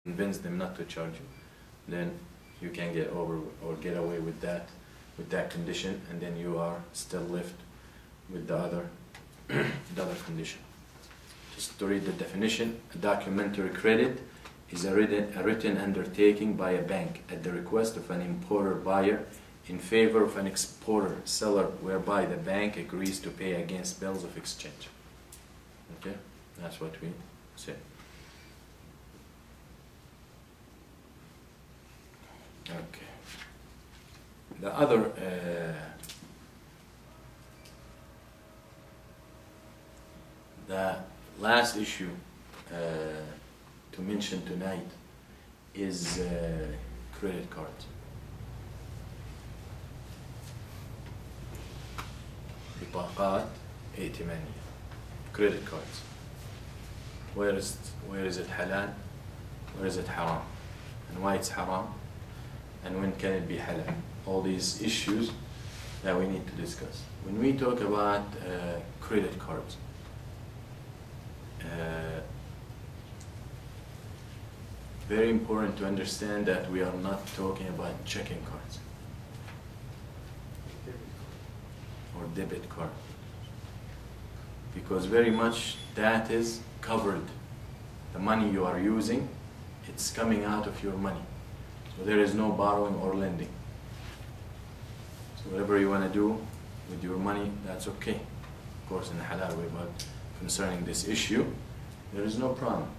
convince them not to charge you, then you can get over or get away with that condition, and then you are still left with the other condition. Just to read the definition: a documentary credit is a written undertaking by a bank at the request of an importer-buyer in favor of an exporter-seller, whereby the bank agrees to pay against bills of exchange. Okay, that's what we say. Okay. The other the last issue to mention tonight is credit cards. بطاقات ائتمانية. Credit cards. Where is it halal? Where is it haram? And why it's haram? And when can it be halal? All these issues that we need to discuss. When we talk about credit cards, very important to understand that we are not talking about checking cards or debit card, because very much that is covered. The money you are using, it's coming out of your money, so there is no borrowing or lending. So whatever you want to do with your money, that's okay. Of course, in the halal way, but concerning this issue, there is no problem,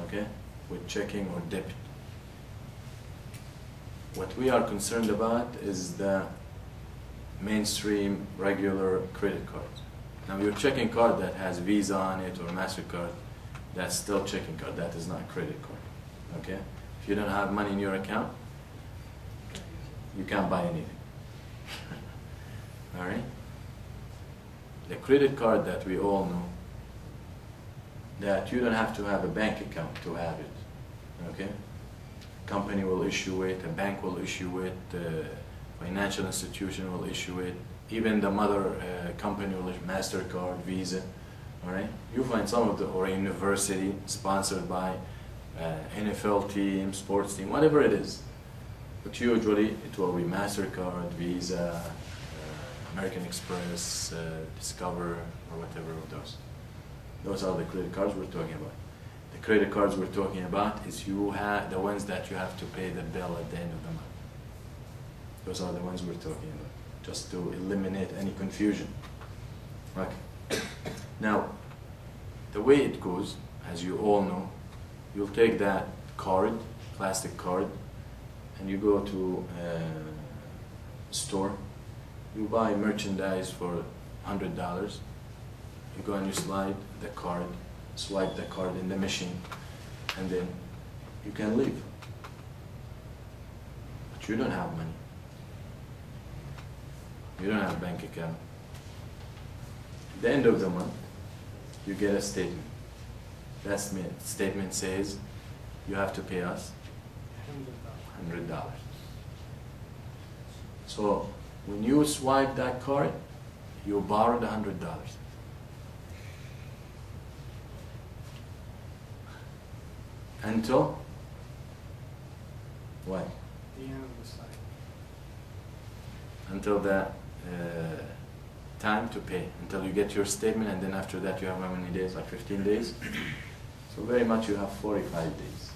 okay, with checking or debit. What we are concerned about is the mainstream regular credit cards. Now, your checking card that has Visa on it or MasterCard, that's still checking card. That is not credit card, okay? If you don't have money in your account, you can't buy anything. All right? The credit card that we all know, that you don't have to have a bank account to have it, okay? A company will issue it, a bank will issue it, a financial institution will issue it, even the mother company will issue MasterCard, Visa, all right? You find some of the, or a university sponsored by NFL team, sports team, whatever it is. But usually it will be MasterCard, Visa, American Express, Discover, or whatever of those. Those are the credit cards we're talking about. The credit cards we're talking about is the ones that you have to pay the bill at the end of the month. Those are the ones we're talking about, just to eliminate any confusion. Okay. Now, the way it goes, as you all know, you'll take that card, plastic card, and you go to a store. You buy merchandise for $100. You go and you slide the card, swipe the card in the machine, and then you can leave. But you don't have money. You don't have a bank account. At the end of the month, you get a statement. That statement says you have to pay us $100. So when you swipe that card, you borrowed $100. Until what? The end of the cycle. Until the time to pay, until you get your statement, and then after that you have how many days? Like 15 days? So very much you have 45 days.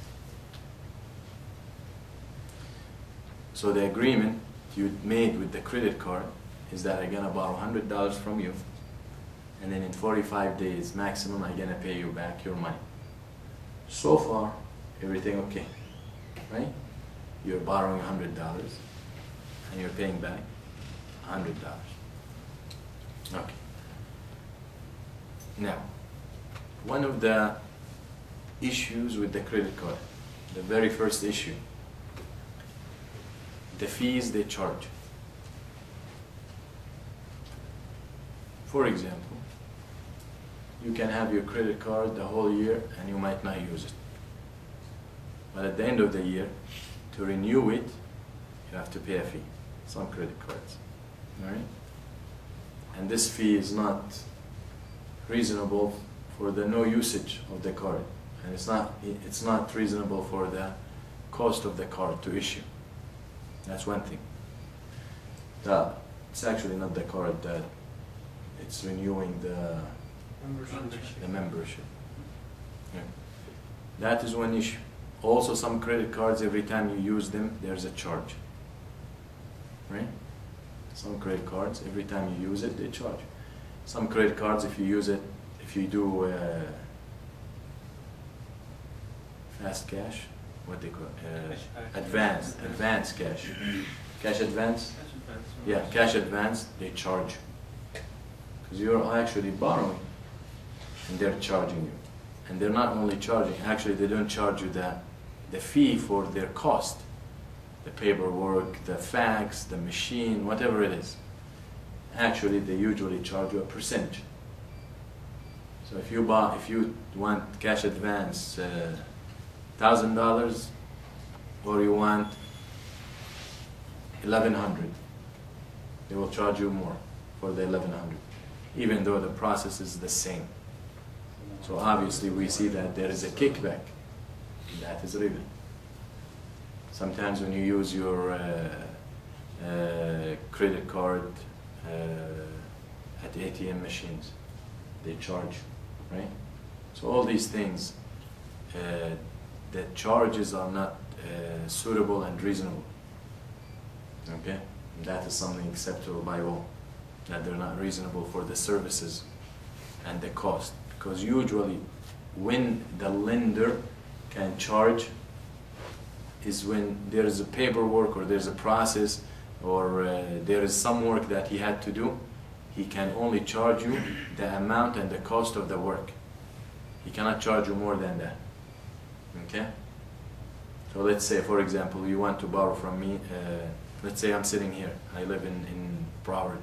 So the agreement you made with the credit card is that I'm gonna borrow $100 from you, and then in 45 days maximum I'm gonna pay you back your money. So far, everything okay, right? You're borrowing $100 and you're paying back $100. Okay. Now, one of the issues with the credit card, the very first issue, the fees they charge. For example, you can have your credit card the whole year and you might not use it. But at the end of the year, to renew it, you have to pay a fee. Some credit cards. Alright? And this fee is not reasonable for the no usage of the card. and it's not reasonable for the cost of the card to issue. That's one thing. It's actually not the card, that it's renewing the membership. Yeah. That is one issue. Also, some credit cards, every time you use them, there's a charge. Right? Some credit cards, every time you use it, they charge. Some credit cards, if you use it, if you do fast cash, what they call advance cash. Cash advance? Yeah, cash advance, they charge. Because you're actually borrowing, and they're charging you. And they're not only charging, actually they don't charge you the fee for their cost. The paperwork, the fax, the machine, whatever it is. Actually, they usually charge you a percentage. So if you want cash advance $1,000, or you want $1,100, they will charge you more for the $1,100, even though the process is the same. So obviously we see that there is a kickback. That is riba. Sometimes when you use your credit card at ATM machines, they charge, right? So all these things, the charges are not suitable and reasonable. Okay? And that is something acceptable by all. That they're not reasonable for the services and the cost. Because usually when the lender can charge is when there is a paperwork, or there's a process, or there is some work that he had to do. He can only charge you the amount and the cost of the work. He cannot charge you more than that. Okay? So let's say, for example, you want to borrow from me. Let's say I'm sitting here. I live in Broward.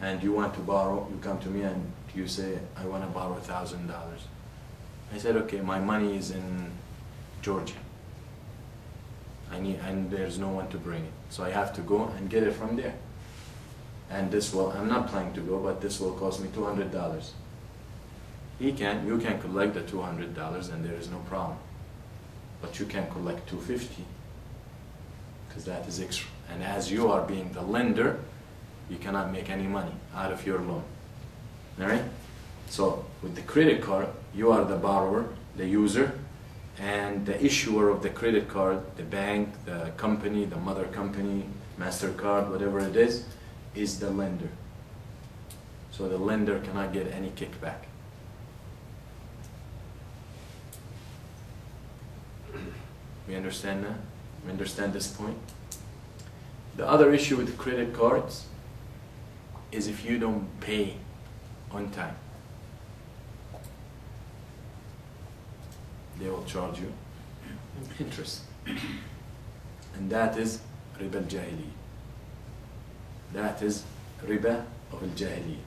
And you want to borrow, you come to me and you say, I want to borrow $1,000. I said, okay, my money is in Georgia. And there's no one to bring it. So I have to go and get it from there. And this will, I'm not planning to go, but this will cost me $200. You can collect the $200 and there is no problem. But you can collect $250 because that is extra. And as you are being the lender, you cannot make any money out of your loan. Alright? So with the credit card, you are the borrower, the user, and the issuer of the credit card, the bank, the company, the mother company, MasterCard, whatever it is the lender. So the lender cannot get any kickback. We understand that? We understand this point? The other issue with credit cards is if you don't pay on time, they will charge you interest. And that is riba al-jahiliyyah. That is riba of al-jahiliyyah.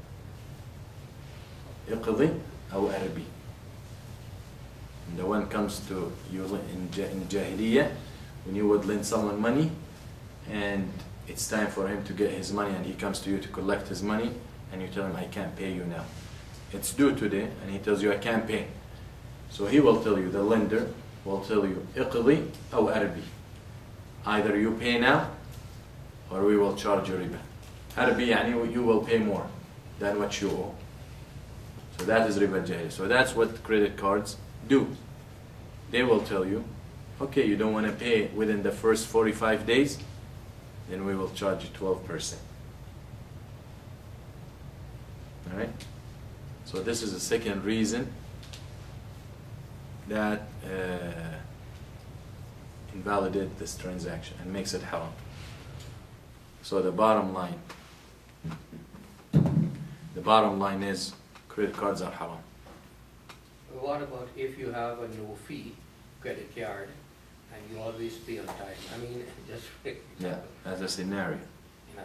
Iqdi aw arbi. And the one comes to you in jahiliyyah, when you would lend someone money and it's time for him to get his money, and he comes to you to collect his money, and you tell him, I can't pay you now. It's due today, and he tells you, I can't pay. So he will tell you, the lender will tell you, iqdi aw arbi. Either you pay now, or we will charge you riba. Arbi, yani you will pay more than what you owe. So that is riba al-jahiliyyah. So that's what credit cards do. They will tell you, okay, you don't want to pay within the first 45 days, then we will charge you 12%. Alright? So this is the second reason that invalidates this transaction and makes it haram. So the bottom line is credit cards are haram. What about if you have a no fee credit card and you always pay on time? I mean, just yeah, that's a scenario. You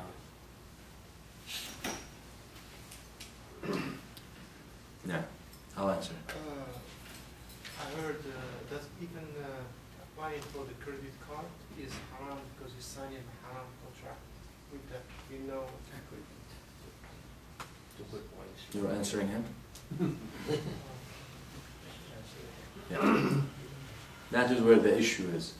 know. Yeah, I'll answer. I heard that even applying for the credit card is haram because you're signing a haram contract with the, Two good points. You're answering him? Yeah. That is where the issue is.